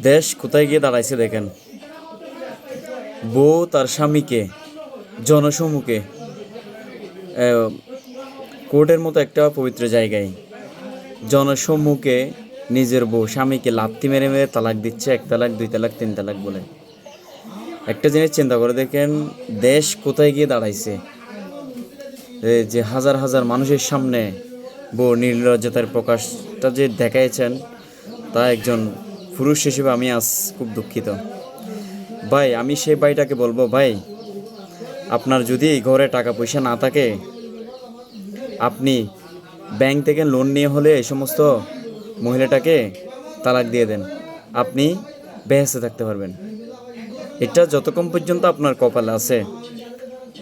দেশ কোথায় গিয়ে দাঁড়াইছে দেখেন। বউ তার স্বামীকে জনসম্মুখে কোর্টের মতো একটা পবিত্র জায়গায় জনসম্মুখে নিজের বউ স্বামীকে লাথি মেরে মেরে তালাক দিচ্ছে, 1 তালাক 2 তালাক 3 তালাক বলে। একটা জিনিস চিন্তা করে দেখেন, দেশ কোথায় গিয়ে দাঁড়াইছে। যে হাজার হাজার মানুষের সামনে বউ নির্লজ্জতার প্রকাশটা যে দেখাইছেন, তা একজন পুরুষ হিসেবে আমি আজ খুব দুঃখিত। ভাই, আমি সেই ভাইটাকে বলবো, ভাই আপনার যদি ঘরে টাকা পয়সা না থাকে, আপনি ব্যাংক থেকে লোন নিয়ে হলে এই সমস্ত মহিলাটাকে তালাক দিয়ে দেন, আপনি বেহেশতে থাকতে পারবেন। এটা যতক্ষণ পর্যন্ত আপনার কপালে আছে,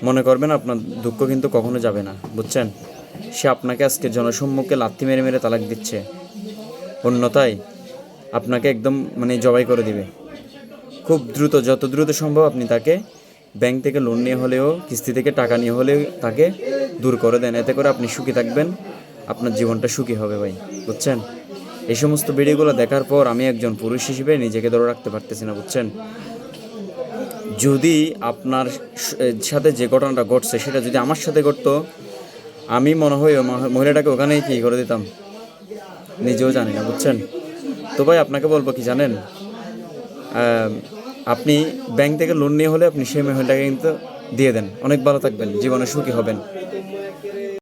মনে করবেন আপনার দুঃখ কিন্তু কখনো যাবে না, বুঝছেন। সে আপনাকে আজকে জনসম্মুখে লাথি মেরে মেরে তালাক দিচ্ছে, অন্যথায় আপনাকে একদম জবাই করে দিবে। খুব দ্রুত, যত দ্রুত সম্ভব আপনি তাকে ব্যাংক থেকে লোন নিয়ে হলেও, কিস্তি থেকে টাকা নিয়ে হলেও তাকে দূর করে দেন। এতে করে আপনি সুখী থাকবেন, আপনার জীবনটা সুখী হবে ভাই, বুঝছেন। এই সমস্ত ভিডিওগুলো দেখার পর আমি একজন পুরুষ হিসেবে নিজেকে ধরে রাখতে পারতেছি না, বুঝছেন। যদি আপনার সাথে যে ঘটনাটা ঘটছে সেটা যদি আমার সাথে ঘটতো, আমি মনে হয় ওই মহিলাটাকে ওখানেই কী করে দিতাম নিজেও জানি না, বুঝছেন। তো ভাই আপনাকে বলবো কি জানেন, আপনি ব্যাংক থেকে লোন নিয়ে হলে আপনি সেই মহিলাটাকে কিন্তু দিয়ে দেন, অনেক ভালো থাকবেন, জীবনে সুখী হবেন।